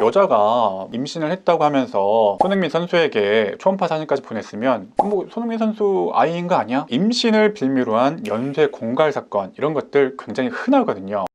여자가 임신을 했다고 하면서 손흥민 선수에게 초음파 사진까지 보냈으면 뭐 손흥민 선수 아이인 거 아니야? 임신을 빌미로 한 연쇄 공갈 사건, 이런 것들 굉장히 흔하거든요.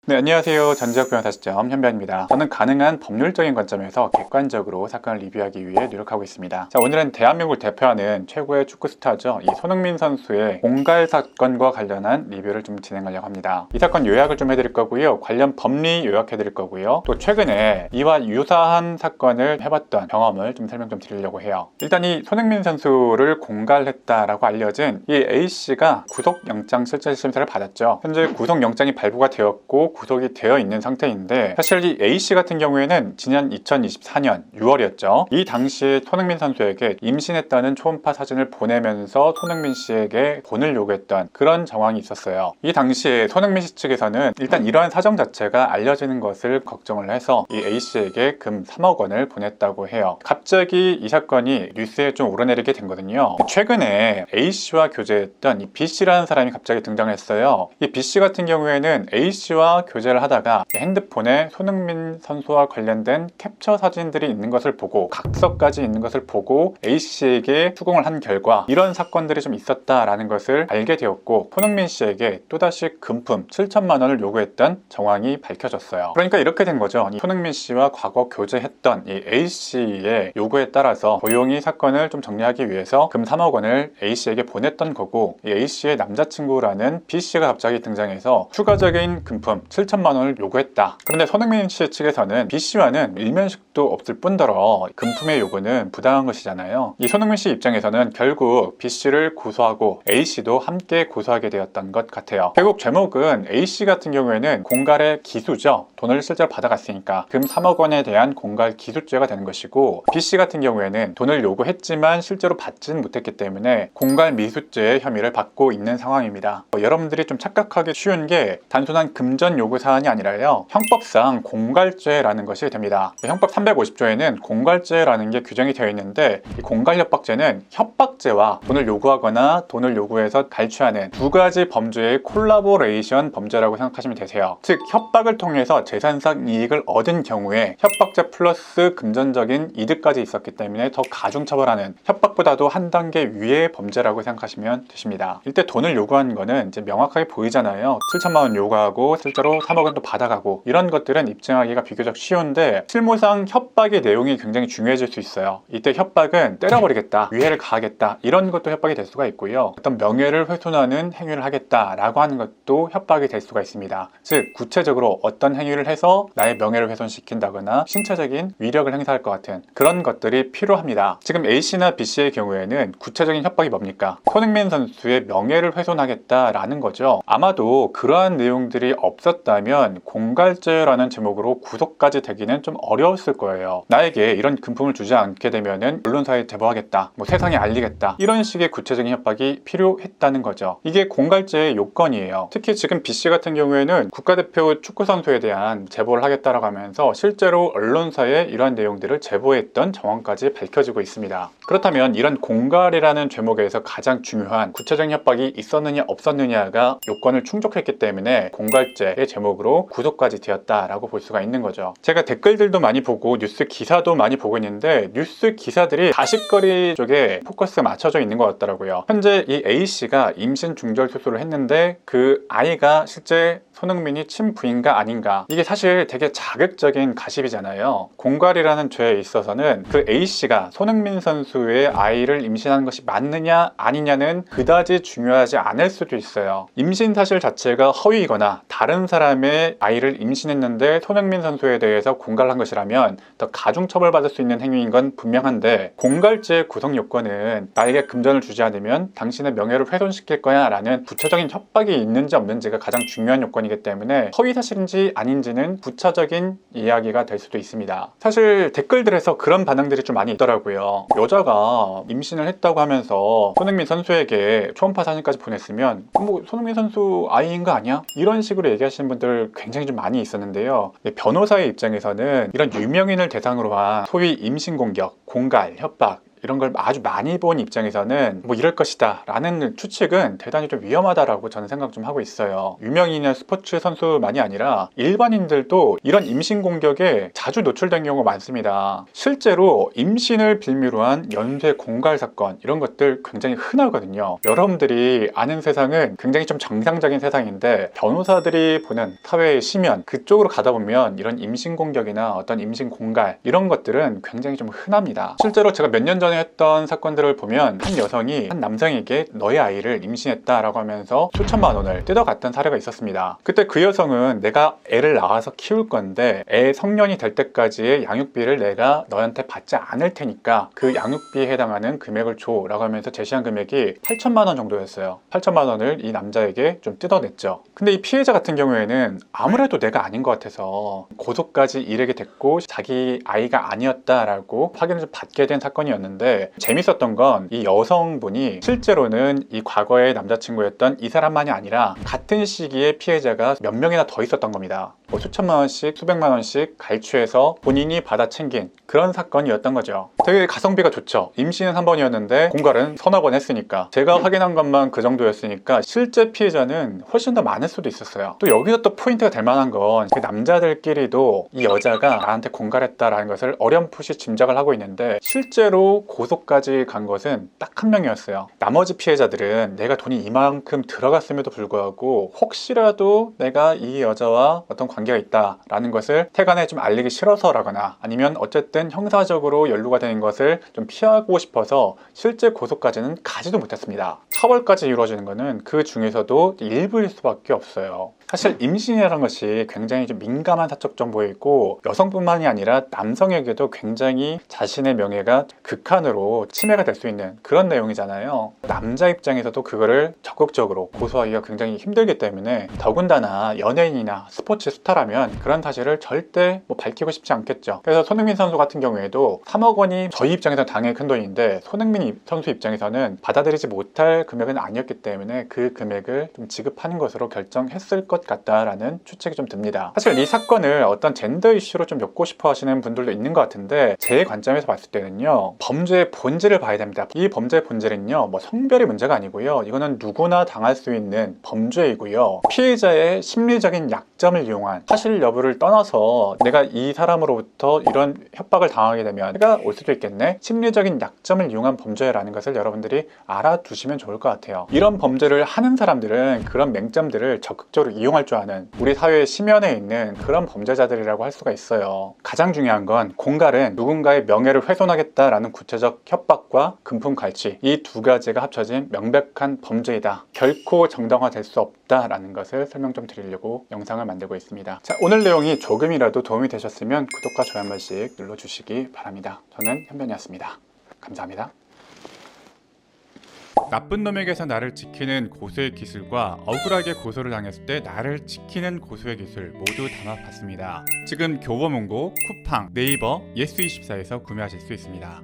네, 안녕하세요. 전지학 변호사.com 현변입니다. 저는 가능한 법률적인 관점에서 객관적으로 사건을 리뷰하기 위해 노력하고 있습니다. 자, 오늘은 대한민국을 대표하는 최고의 축구 스타죠. 이 손흥민 선수의 공갈 사건과 관련한 리뷰를 좀 진행하려고 합니다. 이 사건 요약을 좀 해드릴 거고요. 관련 법리 요약해드릴 거고요. 또 최근에 이와 유사한 사건을 해봤던 경험을 좀 설명 좀 드리려고 해요. 일단 이 손흥민 선수를 공갈했다라고 알려진 이 A씨가 구속영장 실질심사를 받았죠. 현재 구속영장이 발부가 되었고 구속이 되어 있는 상태인데, 사실 이 A씨 같은 경우에는 지난 2024년 6월이었죠. 이 당시에 손흥민 선수에게 임신했다는 초음파 사진을 보내면서 손흥민 씨에게 돈을 요구했던 그런 정황이 있었어요. 이 당시에 손흥민 씨 측에서는 일단 이러한 사정 자체가 알려지는 것을 걱정을 해서 이 A씨에게 금 3억 원을 보냈다고 해요. 갑자기 이 사건이 뉴스에 좀 오르내리게 된 거거든요. 최근에 A씨와 교제했던 이 B씨라는 사람이 갑자기 등장했어요. 이 B씨 같은 경우에는 A씨와 교제를 하다가 핸드폰에 손흥민 선수와 관련된 캡처 사진들이 있는 것을 보고, 각서까지 있는 것을 보고 A씨에게 수긍을 한 결과 이런 사건들이 좀 있었다라는 것을 알게 되었고, 손흥민 씨에게 또다시 금품 7천만 원을 요구했던 정황이 밝혀졌어요. 그러니까 이렇게 된 거죠. 이 손흥민 씨와 과거 교제했던 이 A씨의 요구에 따라서 조용히 사건을 좀 정리하기 위해서 금 3억 원을 A씨에게 보냈던 거고, 이 A씨의 남자친구라는 B씨가 갑자기 등장해서 추가적인 금품 7천만 원을 요구했다. 그런데 손흥민 씨 측에서는 B씨와는 일면식도 없을 뿐더러 금품의 요구는 부당한 것이잖아요. 이 손흥민 씨 입장에서는 결국 B씨를 고소하고 A씨도 함께 고소하게 되었던 것 같아요. 결국 제목은 A씨 같은 경우에는 공갈의 기수죠. 돈을 실제로 받아갔으니까 금 3억 원에 대한 공갈 기수죄가 되는 것이고, B씨 같은 경우에는 돈을 요구했지만 실제로 받지는 못했기 때문에 공갈 미수죄의 혐의를 받고 있는 상황입니다. 여러분들이 좀 착각하기 쉬운 게 단순한 금전 요구 사안이 아니라요, 형법상 공갈죄라는 것이 됩니다. 형법 350조에는 공갈죄라는 게 규정이 되어 있는데, 이 공갈협박죄는 협박죄와 돈을 요구하거나 돈을 요구해서 갈취하는 두 가지 범죄의 콜라보레이션 범죄라고 생각하시면 되세요. 즉 협박을 통해서 재산상 이익을 얻은 경우에 협박죄 플러스 금전적인 이득까지 있었기 때문에 더 가중처벌하는, 협박보다도 한 단계 위의 범죄라고 생각하시면 되십니다. 이때 돈을 요구한 거는 이제 명확하게 보이잖아요. 7천만 원 요구하고 실제로 3억 원 또 받아가고, 이런 것들은 입증하기가 비교적 쉬운데 실무상 협박의 내용이 굉장히 중요해질 수 있어요. 이때 협박은 때려버리겠다, 위해를 가하겠다, 이런 것도 협박이 될 수가 있고요. 어떤 명예를 훼손하는 행위를 하겠다라고 하는 것도 협박이 될 수가 있습니다. 즉 구체적으로 어떤 행위를 해서 나의 명예를 훼손시킨다거나 신체적인 위력을 행사할 것 같은 그런 것들이 필요합니다. 지금 A씨나 B씨의 경우에는 구체적인 협박이 뭡니까? 손흥민 선수의 명예를 훼손하겠다라는 거죠. 아마도 그러한 내용들이 없었다면 공갈죄라는 제목으로 구속까지 되기는 좀 어려웠을 거예요. 나에게 이런 금품을 주지 않게 되면은 언론사에 제보하겠다, 뭐 세상에 알리겠다, 이런 식의 구체적인 협박이 필요했다는 거죠. 이게 공갈죄의 요건이에요. 특히 지금 B씨 같은 경우에는 국가대표 축구선수에 대한 제보를 하겠다라고 하면서 실제로 언론사에 이러한 내용들을 제보했던 정황까지 밝혀지고 있습니다. 그렇다면 이런 공갈이라는 제목에서 가장 중요한 구체적인 협박이 있었느냐 없었느냐가 요건을 충족했기 때문에 공갈죄의 제목으로 구속까지 되었다라고 볼 수가 있는 거죠. 제가 댓글들도 많이 보고 뉴스 기사도 많이 보고 있는데, 뉴스 기사들이 가십거리 쪽에 포커스가 맞춰져 있는 것 같더라고요. 현재 이 A씨가 임신 중절 수술을 했는데 그 아이가 실제 손흥민이 친부인가 아닌가, 이게 사실 되게 자극적인 가십이잖아요. 공갈이라는 죄에 있어서는 그 A씨가 손흥민 선수의 아이를 임신한 것이 맞느냐 아니냐는 그다지 중요하지 않을 수도 있어요. 임신 사실 자체가 허위이거나 다른 사람의 아이를 임신했는데 손흥민 선수에 대해서 공갈한 것이라면 더 가중처벌받을 수 있는 행위인 건 분명한데, 공갈죄의 구성 요건은 나에게 금전을 주지 않으면 당신의 명예를 훼손시킬 거야 라는 구체적인 협박이 있는지 없는지가 가장 중요한 요건이기 때문에 허위사실인지 아닌지는 부차적인 이야기가 될 수도 있습니다. 사실 댓글들에서 그런 반응들이 좀 많이 있더라고요. 여자가 임신을 했다고 하면서 손흥민 선수에게 초음파 사진까지 보냈으면 뭐 손흥민 선수 아이인 거 아니야? 이런 식으로 얘기하시는 분들 굉장히 좀 많이 있었는데요. 변호사의 입장에서는 이런 유명인을 대상으로 한 소위 임신 공격, 공갈, 협박, 이런 걸 아주 많이 본 입장에서는 뭐 이럴 것이다 라는 추측은 대단히 좀 위험하다라고 저는 생각 좀 하고 있어요. 유명인이나 스포츠 선수만이 아니라 일반인들도 이런 임신 공격에 자주 노출된 경우가 많습니다. 실제로 임신을 빌미로 한 연쇄 공갈 사건, 이런 것들 굉장히 흔하거든요. 여러분들이 아는 세상은 굉장히 좀 정상적인 세상인데, 변호사들이 보는 사회의 심연, 그쪽으로 가다 보면 이런 임신 공격이나 어떤 임신 공갈, 이런 것들은 굉장히 좀 흔합니다. 실제로 제가 몇 년 전에 했던 사건들을 보면 한 여성이 한 남성에게 너의 아이를 임신했다라고 하면서 수천만 원을 뜯어갔던 사례가 있었습니다. 그때 그 여성은 내가 애를 낳아서 키울 건데 애 성년이 될 때까지의 양육비를 내가 너한테 받지 않을 테니까 그 양육비에 해당하는 금액을 줘 라고 하면서 제시한 금액이 8천만 원 정도였어요. 8천만 원을 이 남자에게 좀 뜯어냈죠. 근데 이 피해자 같은 경우에는 아무래도 내가 아닌 것 같아서 고소까지 이르게 됐고, 자기 아이가 아니었다라고 확인을 좀 받게 된 사건이었는데, 재밌었던 건 이 여성분이 실제로는 이 과거의 남자친구였던 이 사람만이 아니라 같은 시기에 피해자가 몇 명이나 더 있었던 겁니다. 뭐 수천만 원씩, 수백만 원씩 갈취해서 본인이 받아 챙긴 그런 사건이었던 거죠. 되게 가성비가 좋죠. 임신은 한 번이었는데 공갈은 서너 번 했으니까, 제가 확인한 것만 그 정도였으니까 실제 피해자는 훨씬 더 많을 수도 있었어요. 또 여기서 또 포인트가 될 만한 건, 그 남자들끼리도 이 여자가 나한테 공갈했다라는 것을 어렴풋이 짐작을 하고 있는데, 실제로 고소까지 간 것은 딱 한 명이었어요. 나머지 피해자들은 내가 돈이 이만큼 들어갔음에도 불구하고 혹시라도 내가 이 여자와 어떤 관계가 있다라는 것을 태간에 좀 알리기 싫어서라거나, 아니면 어쨌든 형사적으로 연루가 되는 것을 좀 피하고 싶어서 실제 고소까지는 가지도 못했습니다. 처벌까지 이루어지는 것은 그 중에서도 일부일 수밖에 없어요. 사실 임신이라는 것이 굉장히 좀 민감한 사적 정보이고, 여성뿐만이 아니라 남성에게도 굉장히 자신의 명예가 극한으로 침해가 될 수 있는 그런 내용이잖아요. 남자 입장에서도 그거를 적극적으로 고소하기가 굉장히 힘들기 때문에, 더군다나 연예인이나 스포츠 스타라면 그런 사실을 절대 밝히고 싶지 않겠죠. 그래서 손흥민 선수 같은 경우에도 3억 원이 저희 입장에서는 당연히 큰 돈인데, 손흥민 선수 입장에서는 받아들이지 못할 금액은 아니었기 때문에 그 금액을 좀 지급하는 것으로 결정했을 것 같다라는 추측이 좀 듭니다. 사실 이 사건을 어떤 젠더 이슈로 좀 엮고 싶어 하시는 분들도 있는 것 같은데, 제 관점에서 봤을 때는요, 범죄의 본질을 봐야 됩니다. 이 범죄의 본질은요, 성별이 문제가 아니고요, 이거는 누구나 당할 수 있는 범죄이고요, 피해자의 심리적인 약점을 이용한, 사실 여부를 떠나서 내가 이 사람으로부터 이런 협박을 당하게 되면 해가 올 수도 있겠네, 심리적인 약점을 이용한 범죄라는 것을 여러분들이 알아두시면 좋을 것 같아요. 이런 범죄를 하는 사람들은 그런 맹점들을 적극적으로 이용할 줄 아는, 우리 사회의 심연에 있는 그런 범죄자들이라고 할 수가 있어요. 가장 중요한 건, 공갈은 누군가의 명예를 훼손하겠다라는 구체적 협박과 금품 갈취, 이 두 가지가 합쳐진 명백한 범죄이다, 결코 정당화될 수 없다라는 것을 설명 좀 드리려고 영상을 만들고 있습니다. 자, 오늘 내용이 조금이라도 도움이 되셨으면 구독과 좋아요 한 번씩 눌러주시기 바랍니다. 저는 현변이었습니다. 감사합니다. 나쁜 놈에게서 나를 지키는 고수의 기술과 억울하게 고소를 당했을 때 나를 지키는 고수의 기술 모두 담아봤습니다. 지금 교보문고, 쿠팡, 네이버, 예스24에서 구매하실 수 있습니다.